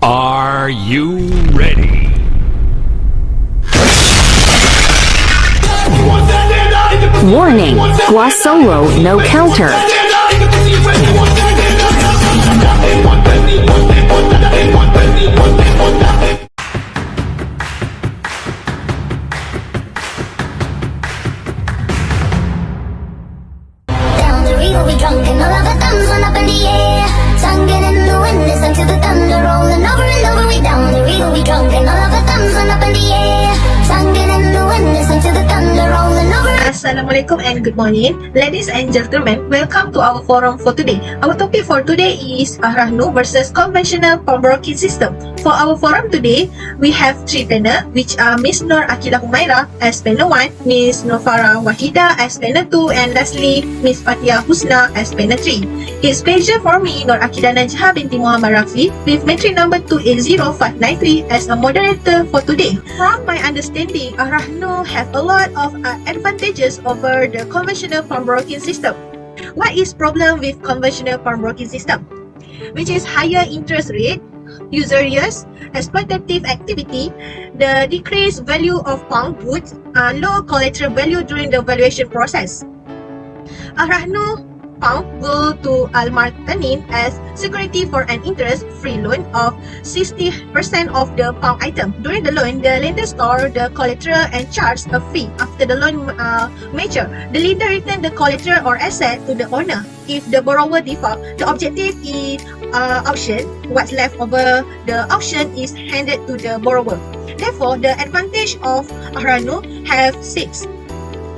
Are you ready? Warning, Gua Solo, no counter. Down the river we drunk and all of our thumbs went up in the air. Singing in the wind, listen to the thunder rolling over and over. We down the river we drunk and all of our thumbs went up in the air. Singing in the wind, listen to the thunder rolling over. Assalamualaikum and good morning, ladies and gentlemen. Welcome to our forum for today. Our topic for today is Ar-Rahnu versus conventional pawnbroking system. For our forum today, we have three panel, which are Miss Nuraqida Humairah as panel 1, Miss NurFarah Wahida as panel 2, and lastly Miss Fathiah Husna as panel 3. It's pleasure for me, Nuraqida Najiha Binti Rafee, with matric number 280593 as a moderator for today. From my understanding, Ar-Rahnu have a lot of advantages over the conventional pawnbroking system. What is problem with conventional pawnbroking system? Which is higher interest rate, user years, exploitative activity, the decreased value of pawn goods, low collateral value during the valuation process. Ar-Rahnu pound go to Al-Martanin as security for an interest-free loan of 60% of the pound item. During the loan, the lender store the collateral and charge a fee. After the loan mature, the lender return the collateral or asset to the owner. If the borrower default, the objective is auction. What's left over the auction is handed to the borrower. Therefore, the advantage of Ar-Rahnu have 6.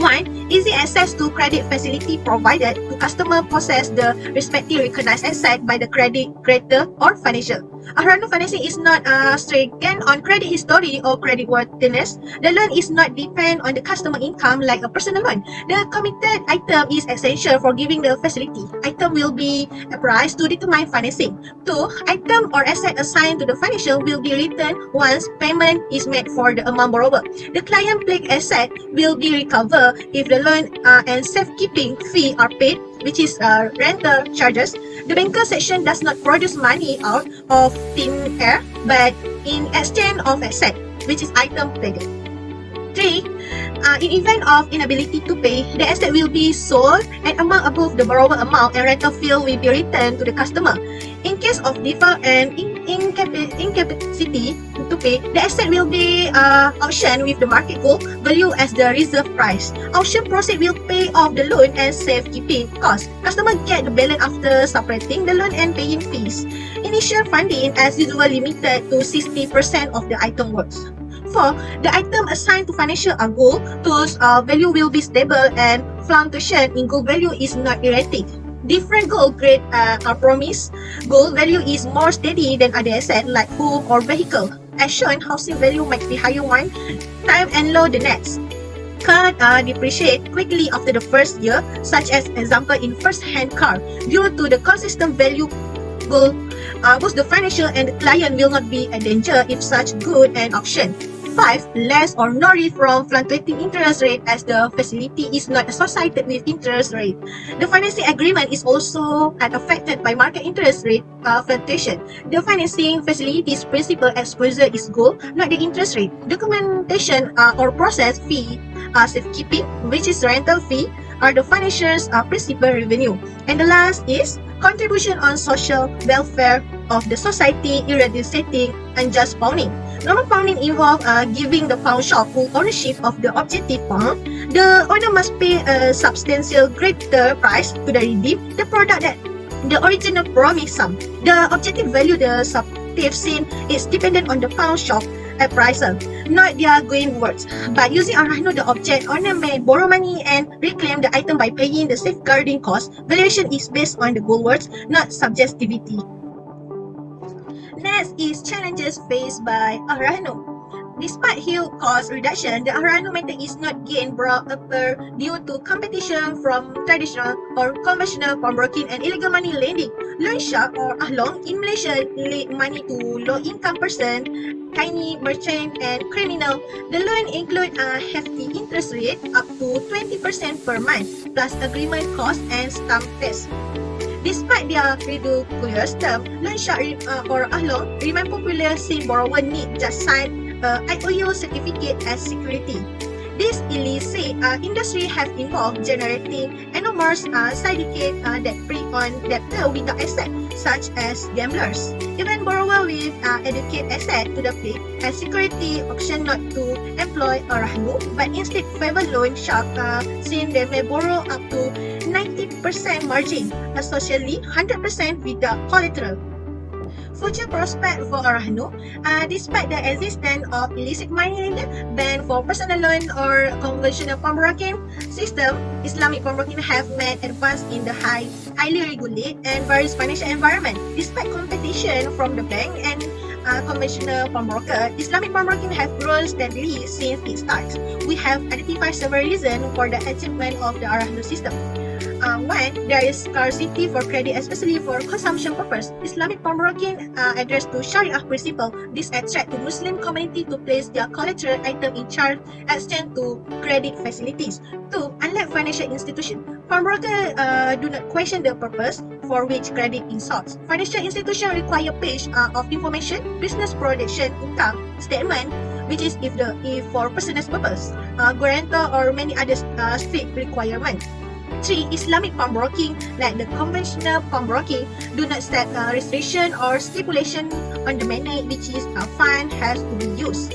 1. Easy access to credit facility provided to customer possess the respective recognized asset by the credit creator or financial. Ar-Rahnu financing is not stricken on credit history or credit worthiness. The loan is not depend on the customer income like a personal loan. The committed item is essential for giving the facility. Item will be appraised to determine financing. 2. Item or asset assigned to the financial will be returned once payment is made for the amount borrower. The client pledged asset will be recovered if the loan and safekeeping fee are paid, which is rental charges. The banker section does not produce money out of thin air, but in exchange of asset, which is item pledged. 3. In event of inability to pay, the asset will be sold and amount above the borrower amount and rental fee will be returned to the customer. In case of default and incapacity to pay, the asset will be auctioned with the market value as the reserve price. Auction process will pay off the loan and safekeeping cost. Customer get the balance after separating the loan and paying fees. Initial funding as usual limited to 60% of the item worth. 4. The item assigned to financial are gold, whose value will be stable and fluctuation in gold value is not erratic. Different gold grade are promised. Gold value is more steady than other assets like home or vehicle. As shown, housing value might be higher one time and low the next. Car depreciate quickly after the first year, such as example in first-hand car. Due to the consistent value, gold both the financial and the client will not be a danger if such good and auction. 5. Less or no risk from fluctuating interest rate as the facility is not associated with interest rate. The financing agreement is also affected by market interest rate fluctuation. The financing facility's principal exposure is gold, not the interest rate. Documentation or process fee, safekeeping, which is rental fee, are the financier's principal revenue. And the last is contribution on social welfare of the society, eradicating unjust pawning. Normal pawning involves giving the pawn shop full ownership of the objective pawn. The owner must pay a substantial greater price to the redeem the product that the original promised sum. The objective value the subjective seen is dependent on the pawn shop appraisal, not their going words. By using Ar-Rahnu, the object owner may borrow money and reclaim the item by paying the safeguarding cost. Valuation is based on the goal words, not subjectivity. Next is challenges faced by Ar-Rahnu. Despite huge cost reduction, the Ar-Rahnu method is not gain brought upper due to competition from traditional or conventional pawnbroking and illegal money lending. Loan shark or ahlong in Malaysia lend money to low-income person, tiny merchant and criminal. The loan include a hefty interest rate up to 20% per month, plus agreement cost and stamp test. Despite their ridiculous term, loan shark or loan remain popular since borrower need just sign IOU certificate as security. This illicit industry have involved generating enormous syndicate that prey on debtor without asset, such as gamblers. Even borrower with adequate asset to the pay as security option not to employ Ar-Rahnu, but instead favor loan shark since they may borrow up to 90% margin, socially 100% without collateral. Future prospect for Ar-Rahnu, despite the existence of illicit money lender ban for personal loan or conventional pawnbroking system, Islamic pawnbroking have made advance in the highly regulated and various financial environment. Despite competition from the bank and conventional pawnbroker, Islamic pawnbroking have grown steadily since its start. We have identified several reasons for the achievement of the Ar-Rahnu system. One, there is scarcity for credit, especially for consumption purpose. Islamic pawnbroking address to Sharia principle. This attract to Muslim community to place their collateral item in charge exchange to credit facilities. Two, unlike financial institution, pawnbroker do not question the purpose for which credit is sought. Financial institution require page of information, business production, income statement, which is if for personal purpose, guarantor or many other strict requirements. 3. Islamic pawnbroking, like the conventional pawnbroking, do not set restriction or stipulation on the money which is fund has to be used.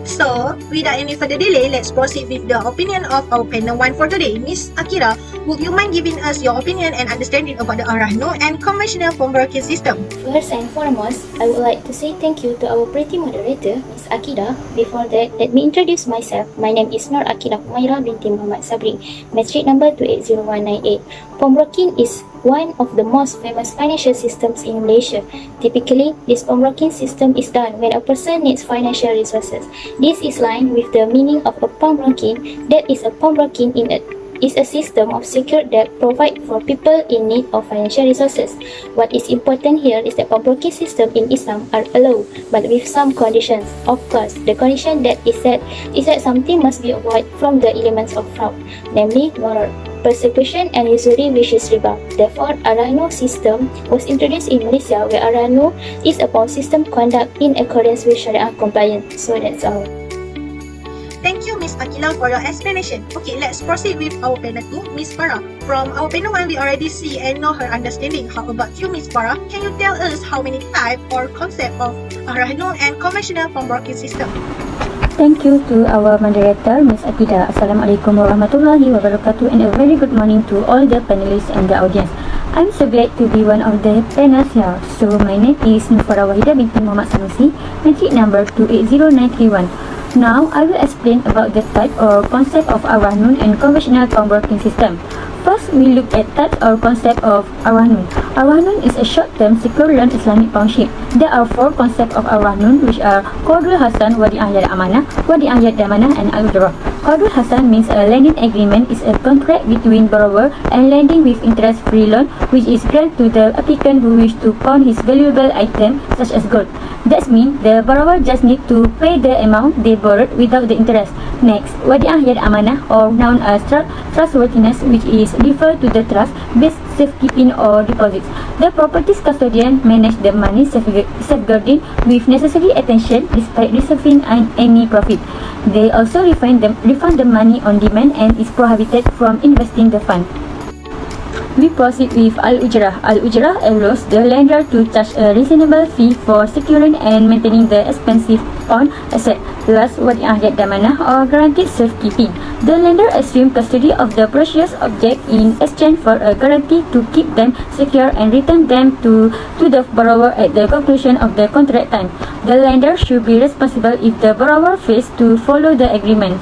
So, without any further delay, let's proceed with the opinion of our panel 1 for today. Miss Aqilah, would you mind giving us your opinion and understanding about the Ar-Rahnu and conventional pawnbroking system? First and foremost, I would like to say thank you to our pretty moderator, Miss Aqilah. Before that, let me introduce myself. My name is Nuraqida Humairah Binti Muhammad Sabri, matric number 280198. Pawnbroking is one of the most famous financial systems in Malaysia. Typically, this pawnbroking system is done when a person needs financial resources. This is line with the meaning of a pawnbroking, that is a pawnbroking is a system of secured debt provided for people in need of financial resources. What is important here is that pawnbroking system in Islam are allowed, but with some conditions. Of course, the condition that is that something must be avoided from the elements of fraud, namely moral persecution and usury, which is riba. Therefore, Ar-Rahnu system was introduced in Malaysia, where Ar-Rahnu is a pawn system conduct in accordance with Sharia compliance. So that's all. Thank you, Miss Aqilah, for your explanation. Okay, let's proceed with our panel 2, Miss Farah. From our panel 1, we already see and know her understanding. How about you, Miss Farah? Can you tell us how many type or concept of Ar-Rahnu and conventional pawnbroking system? Thank you to our moderator, Ms. Aqilah. Assalamualaikum warahmatullahi wabarakatuh, and a very good morning to all the panelists and the audience. I'm so glad to be one of the panelists here. So my name is NurFarah Wahida Binti Muhammad Sanusi, matric number 280931. Now I will explain about the type or concept of Ar-Rahnu and conventional pawnbroking system. First, we look at type or concept of Ar-Rahnu. Ar-Rahnu is a short-term secure loan Islamic pawnship. There are 4 concepts of Ar-Rahnu, which are Qardul Hasan, Wadi'ah Yad Amanah, Wadi'ah Yad Amanah, and Al-Ujrah. Qardul Hasan means a lending agreement is a contract between borrower and lending with interest-free loan, which is granted to the applicant who wish to pawn his valuable item, such as gold. That means the borrower just need to pay the amount they borrowed without the interest. Next, Wadi'ah Yad Amanah, or known as trustworthiness, which is refer to the trust-based safekeeping or deposits. The property's custodian manage the money safeguarding with necessary attention despite receiving any profit. They also refund the money on demand and is prohibited from investing the fund. We proceed with Al-Ujrah. Al-Ujrah allows the lender to charge a reasonable fee for securing and maintaining the expensive pawn asset. Last, Wadi'ah Yad Amanah, or guaranteed safekeeping. The lender assumes custody of the precious object in exchange for a guarantee to keep them secure and return them to the borrower at the conclusion of the contract time. The lender should be responsible if the borrower fails to follow the agreement.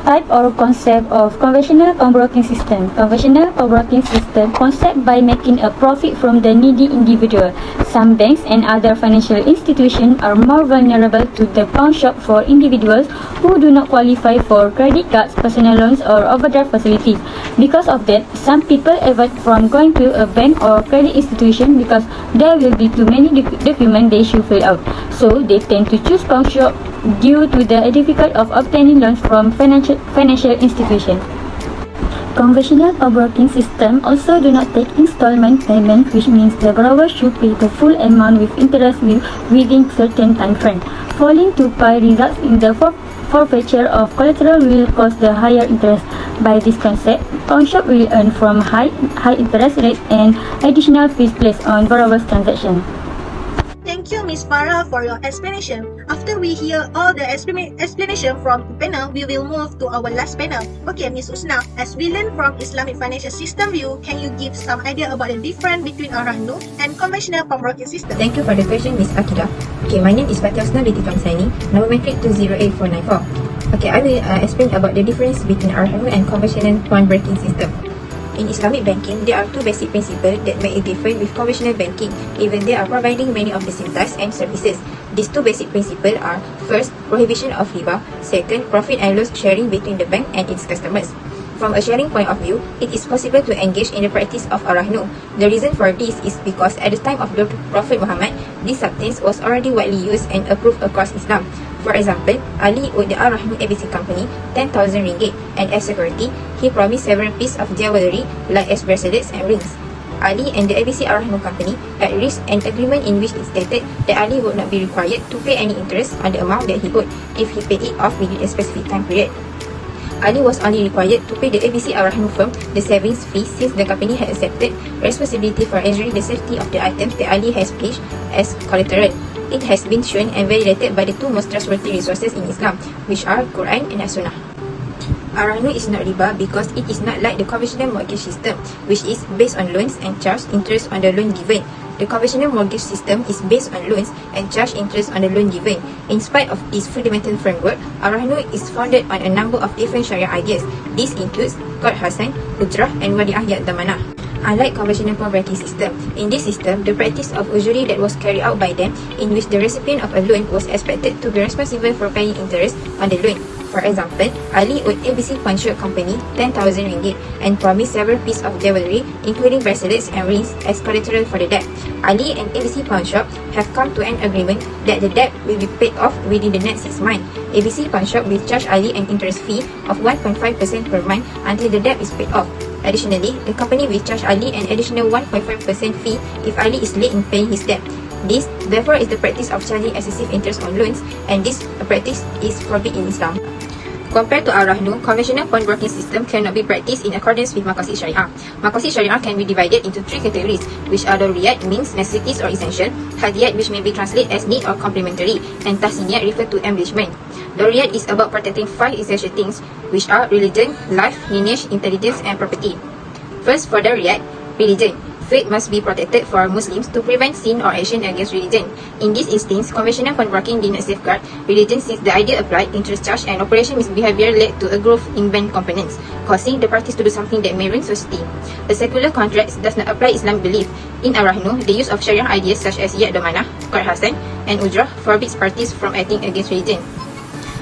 Type or concept of conventional pawnbroking system. Conventional pawnbroking system concept by making a profit from the needy individual. Some banks and other financial institutions are more vulnerable to the pawn shop for individuals who do not qualify for credit cards, personal loans, or overdraft facilities. Because of that, some people avoid from going to a bank or credit institution because there will be too many documents they should fill out. So they tend to choose pawn shop due to the difficulty of obtaining loans from financial institutions. Conventional pawnbroking system also do not take installment payment, which means the borrower should pay the full amount with interest within certain time frame. Falling to par results in the forfeiture of collateral will cause the higher interest. By this concept, pawnshop will earn from high interest rates and additional fees placed on borrower's transaction. Thank you, Ms. Farah, for your explanation. After we hear all the explanation from the panel, we will move to our last panel. Okay, Ms. Husna, as we learn from Islamic financial system view, can you give some idea about the difference between Ar-Rahnu and conventional pawnbroking system? Thank you for the question, Ms. Aqilah. Okay, my name is Fathiah Binti Kamsani, number matric 208494. Okay, I will explain about the difference between Ar-Rahnu and conventional pawnbroking system. In Islamic banking, there are two basic principles that make it different with conventional banking, even they are providing many of the same tasks and services. These two basic principles are: first, prohibition of riba; second, profit and loss sharing between the bank and its customers. From a sharing point of view, it is possible to engage in the practice of Ar-Rahnu. The reason for this is because at the time of the Prophet Muhammad, this substance was already widely used and approved across Islam. For example, Ali owed the Ar-Rahnu ABC company 10,000 ringgit, and as security, he promised several pieces of jewelry like as bracelets and rings. Ali and the ABC Ar-Rahnu company had reached an agreement in which it stated that Ali would not be required to pay any interest on the amount that he owed if he paid it off within a specific time period. Ali was only required to pay the ABC Ar-Rahnu firm the savings fee since the company had accepted responsibility for ensuring the safety of the items that Ali has pledged as collateral. It has been shown and validated by the two most trustworthy resources in Islam, which are Quran and As-Sunnah. Ar-Rahnu is not riba because it is not like the conventional mortgage system, which is based on loans and charge interest on the loan given. The conventional mortgage system is based on loans and charge interest on the loan given. In spite of its fundamental framework, Ar-Rahnu is founded on a number of different Sharia ideas. This includes Qard Hasan, Ujrah, and Wadi'ah Damanah. Unlike conventional pawnbroking system, in this system, the practice of usury that was carried out by them, in which the recipient of a loan was expected to be responsible for paying interest on the loan. For example, Ali owed ABC Pawnshop Company 10,000 ringgit and promised several pieces of jewelry, including bracelets and rings, as collateral for the debt. Ali and ABC Pawnshop have come to an agreement that the debt will be paid off within the next 6 months. ABC Pawnshop will charge Ali an interest fee of 1.5% per month until the debt is paid off. Additionally, the company will charge Ali an additional 1.5% fee if Ali is late in paying his debt. This, therefore, is the practice of charging excessive interest on loans, and this practice is forbidden in Islam. Compared to Ar-Rahnu, conventional pawnbroking system cannot be practiced in accordance with Maqasid Syariah. Maqasid Syariah can be divided into 3 categories, which are Daruriyat, means necessities or essential; Hadiyat, which may be translated as need or complementary; and Tahsiniyat, refer to embellishment. Daruriyat is about protecting 5 essential things, which are religion, life, lineage, intelligence, and property. First, for Daruriyat, religion. Faith must be protected for Muslims to prevent sin or action against religion. In this instance, conventional pawnbroking did not safeguard religion since the idea applied interest charge and operation misbehavior led to a growth in bank components, causing the parties to do something that may ruin society. A secular contract does not apply Islamic belief. In Ar-Rahnu, the use of Sharia ideas such as Yad Damanah, Qard Hasan, and Ujrah forbids parties from acting against religion.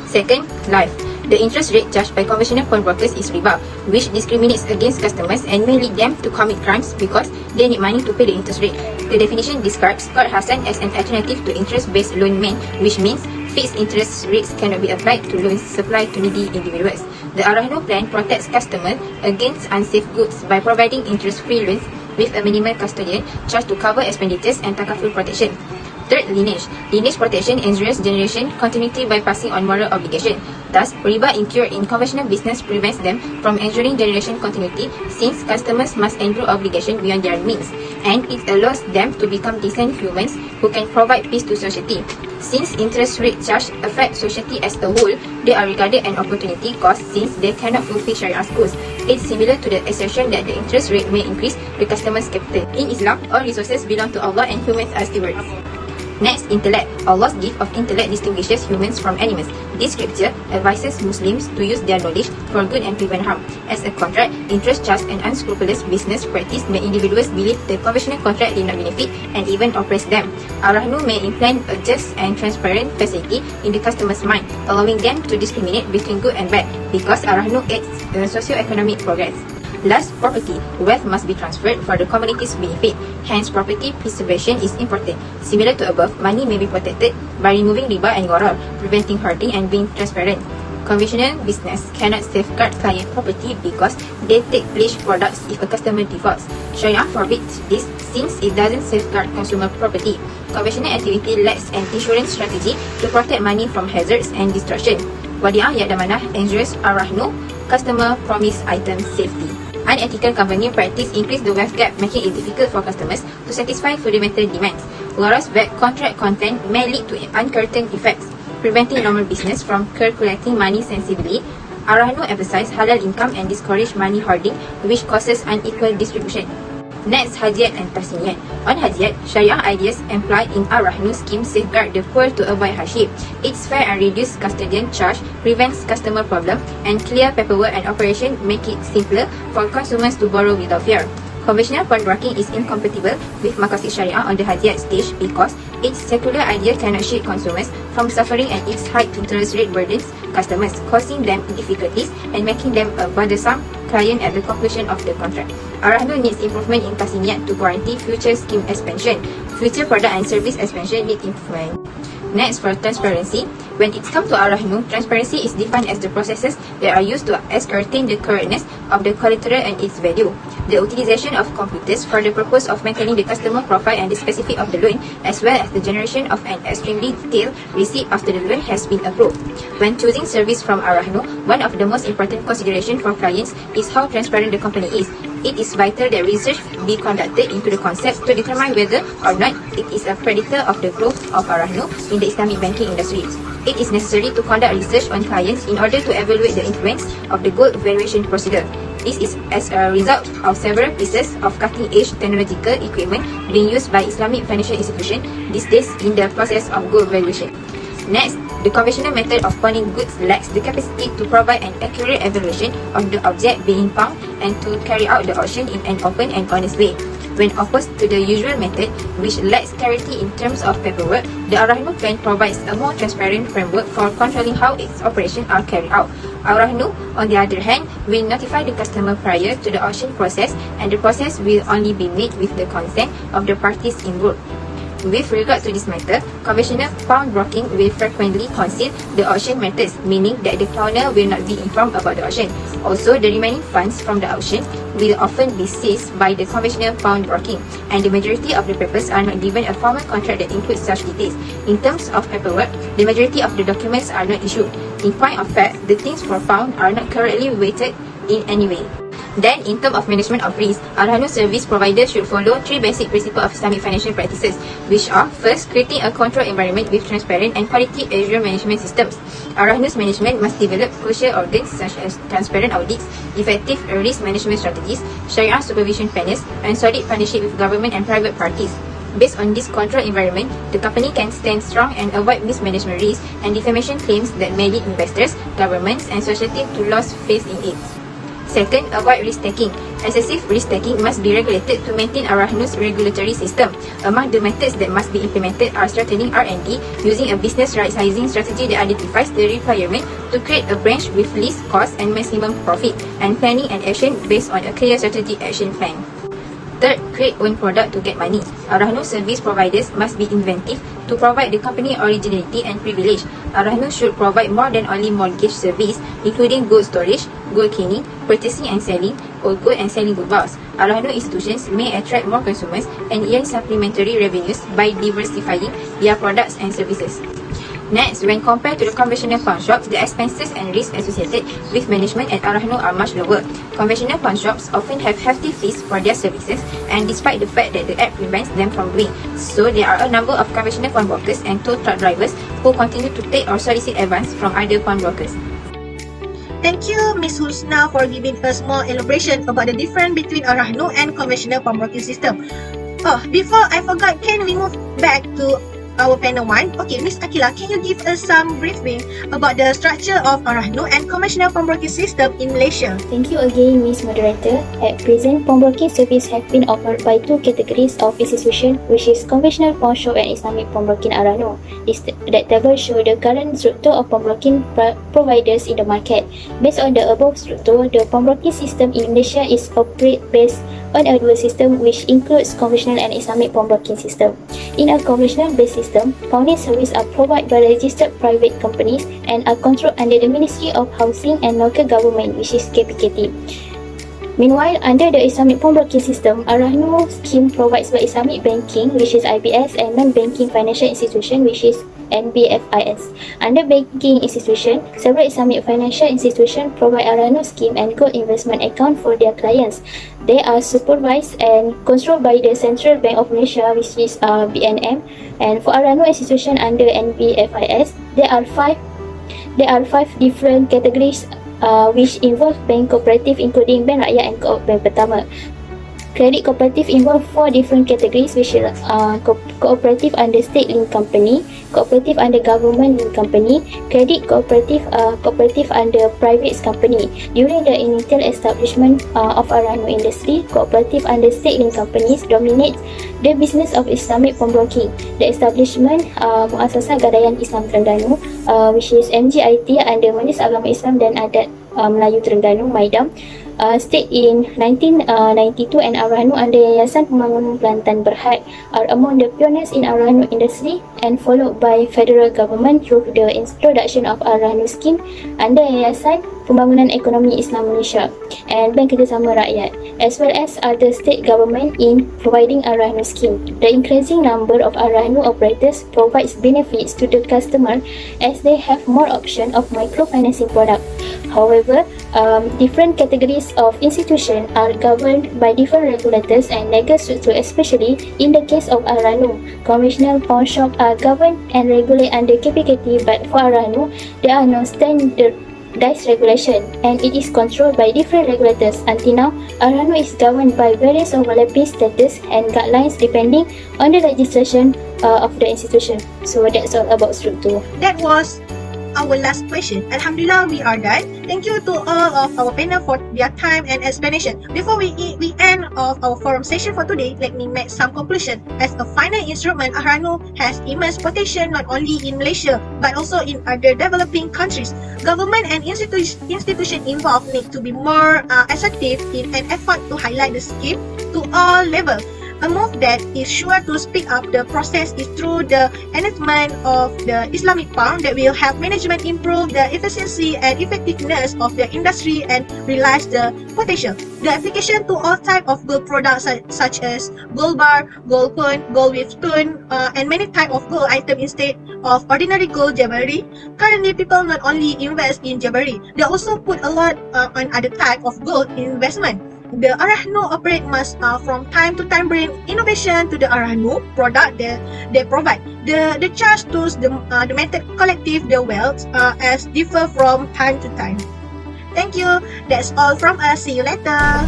Second, life. The interest rate charged by conventional pawnbrokers is riba, which discriminates against customers and may lead them to commit crimes because they need money to pay the interest rate. The definition describes Qard Hasan as an alternative to interest-based loan mean, which means fixed interest rates cannot be applied to loans supplied to needy individuals. The Ar-Rahnu plan protects customers against unsafe goods by providing interest-free loans with a minimal custodian charge to cover expenditures and takaful protection. Third, lineage. Lineage protection ensures generation continuity by passing on moral obligation. Thus, riba incurred in conventional business prevents them from ensuring generation continuity since customers must endure obligation beyond their means, and it allows them to become decent humans who can provide peace to society. Since interest rate charge affect society as a whole, they are regarded an opportunity cost since they cannot fulfill Shariah's goals. It's similar to the assertion that the interest rate may increase the customer's capital. In Islam, all resources belong to Allah and humans are stewards. Next, intellect. Allah's gift of intellect distinguishes humans from animals. This scripture advises Muslims to use their knowledge for good and prevent harm. As a contract, interest charge and unscrupulous business practice make individuals believe the conventional contract did not benefit and even oppress them. Ar-Rahnu may implant a just and transparent facility in the customer's mind, allowing them to discriminate between good and bad because Ar-Rahnu aids socio-economic progress. Last, property. Wealth must be transferred for the community's benefit. Hence, property preservation is important. Similar to above, money may be protected by removing riba and gharar, preventing hoarding and being transparent. Conventional business cannot safeguard client property because they take pledged products if a customer defaults. Sharia forbids this since it doesn't safeguard consumer property. Conventional activity lacks an insurance strategy to protect money from hazards and destruction. Wadi'ah Yadamanah ensures Ar-Rahnu customer promise item safety. Unethical company practice increase the wealth gap, making it difficult for customers to satisfy fundamental demands. Whereas vague contract content may lead to uncurtailed effects, preventing normal business from collecting money sensibly. Ar-Rahnu emphasize halal income and discourage money hoarding, which causes unequal distribution. Next, Hajiyat and Tahsiniyat. On Hajiyat, Sharia ideas employed in Ar-Rahnu scheme safeguard the poor to avoid hardship. Its fair and reduced custodian charge prevents customer problem, and clear paperwork and operation make it simpler for consumers to borrow without fear. Conventional pawnbroking is incompatible with Maqasid Sharia on the Hajiyat stage because its secular idea cannot shield consumers from suffering and its high interest rate burdens customers, causing them difficulties and making them a burdensome client at the conclusion of the contract. Ar-Rahnu needs improvement in Tahsiniyat to guarantee future scheme expansion. Future product and service expansion need improvement. Next, for transparency. When it comes to Ar-Rahnu, transparency is defined as the processes that are used to ascertain the correctness of the collateral and its value. The utilization of computers for the purpose of maintaining the customer profile and the specific of the loan, as well as the generation of an extremely detailed receipt after the loan has been approved. When choosing service from Ar-Rahnu, one of the most important considerations for clients is how transparent the company is. It is vital that research be conducted into the concept to determine whether or not it is a predictor of the growth of Ar-Rahnu in the Islamic banking industry. It is necessary to conduct research on clients in order to evaluate the influence of the gold valuation procedure. This is as a result of several pieces of cutting-edge technological equipment being used by Islamic financial institutions these days in the process of gold valuation. Next, the conventional method of pawning goods lacks the capacity to provide an accurate evaluation of the object being pawned and to carry out the auction in an open and honest way. When opposed to the usual method, which lacks clarity in terms of paperwork, the Ar-Rahnu plan provides a more transparent framework for controlling how its operations are carried out. Ar-Rahnu, on the other hand, will notify the customer prior to the auction process, and the process will only be made with the consent of the parties involved. With regard to this matter, conventional pawnbroking will frequently conceal the auction methods, meaning that the owner will not be informed about the auction. Also, the remaining funds from the auction will often be seized by the conventional pawnbroking, and the majority of the papers are not given a formal contract that includes such details. In terms of paperwork, the majority of the documents are not issued. In point of fact, the things for pawn are not correctly weighted in any way. Then, in terms of management of risk, Ar-Rahnu service providers should follow three basic principles of Islamic financial practices, which are: first, creating a control environment with transparent and quality Azure management systems. Ar-Rahnu's management must develop crucial organs such as transparent audits, effective risk management strategies, Sharia supervision panels, and solid partnership with government and private parties. Based on this control environment, the company can stand strong and avoid mismanagement risks and defamation claims that may lead investors, governments, and society to lose faith in it. Second, avoid risk-taking. Excessive risk-taking must be regulated to maintain Ar-Rahnu's regulatory system. Among the methods that must be implemented are strengthening R&D using a business right-sizing strategy that identifies the requirement to create a branch with least cost and maximum profit, and planning and action based on a clear strategic action plan. Third, create own product to get money. Ar-Rahnu service providers must be inventive to provide the company originality and privilege. Ar-Rahnu should provide more than only mortgage service, including gold storage, gold cleaning, purchasing and selling old gold, and selling gold bars. Ar-Rahnu institutions may attract more consumers and earn supplementary revenues by diversifying their products and services. Next, when compared to the conventional pawn shops, the expenses and risks associated with management at Ar-Rahnu are much lower. Conventional pawn shops often have hefty fees for their services, and despite the fact that the act prevents them from doing so, there are a number of conventional pawnbrokers and tow truck drivers who continue to take or solicit advance from other pawnbrokers. Thank you, Ms. Husna, for giving us more elaboration about the difference between Ar-Rahnu and conventional pawnbroking system. Oh, before I forgot, can we move back to our panel 1? Okay, Ms. Aqilah, can you give us some briefing about the structure of Ar-Rahnu and conventional pawnbroking system in Malaysia? Thank you again, Ms. Moderator. At present, pawnbroking service have been offered by two categories of institution, which is conventional pawn shop and Islamic pawnbroking Ar-Rahnu. That table show the current structure of pawnbroking providers in the market. Based on the above structure, the pawnbroking system in Malaysia is operate based on a dual system which includes conventional and Islamic pawnbroking system. In a conventional based system, founding services are provided by registered private companies and are controlled under the Ministry of Housing and Local Government, which is KPKT. Meanwhile, under the Islamic pawnbroking system, Ar-Rahnu scheme provides by Islamic banking, which is IBS, and non-banking financial institution, which is NBFIS. Under banking institution, several Islamic financial institutions provide Ar-Rahnu scheme and gold investment account for their clients. They are supervised and controlled by the Central Bank of Malaysia, which is BNM. And for Ar-Rahnu institution under NBFIS, there are five different categories which involve bank cooperative, including bank rakyat and bank pertama. Credit cooperative involve 4 different categories, which is cooperative under state-linked company, cooperative under government-linked company, credit cooperative under private company. During the initial establishment of Ar-Rahnu industry, cooperative under state-linked companies dominates the business of Islamic pawnbroking. The establishment Muassasah Gadaian Islam Terengganu, which is MGIT under Majlis Agama Islam dan Adat Melayu Terengganu, MAIDAM, state in 1992, and Ar-Rahnu under Yayasan Pembangunan Kelantan Berhad are among the pioneers in Ar-Rahnu industry, and followed by federal government through the introduction of Ar-Rahnu scheme under Yayasan Pembangunan Ekonomi Islam Malaysia and Bank Kerjasama Rakyat, as well as other state government in providing Ar-Rahnu scheme. The increasing number of Ar-Rahnu operators provides benefits to the customer as they have more option of microfinancing product. However, different categories of institutions are governed by different regulators and legal structure, especially in the case of Ar-Rahnu. Conventional pawn shop are governed and regulated under KPKT, but for Ar-Rahnu, there are no standardized regulation and it is controlled by different regulators. Until now, Ar-Rahnu is governed by various overlapping status and guidelines depending on the legislation of the institution. So that's all about structure. That was our last question. Alhamdulillah, we are done. Thank you to all of our panel for their time and explanation. Before we end of our forum session for today, let me make some conclusion. As a final instrument, Ar-Rahnu has immense potential not only in Malaysia but also in other developing countries. Government and institution involved need to be more assertive in an effort to highlight the scheme to all levels. A move that is sure to speed up the process is through the enhancement of the Islamic pawn that will help management improve the efficiency and effectiveness of the industry and realize the potential. The application to all types of gold products such as gold bar, gold coin, gold with stone, and many types of gold items instead of ordinary gold jewelry. Currently, people not only invest in jewelry, they also put a lot on other type of gold investment. The Ar-Rahnu operate must from time to time bring innovation to the Ar-Rahnu product that they provide. The charge to the method collective the wealth as differ from time to time. Thank you. That's all from us. See you later.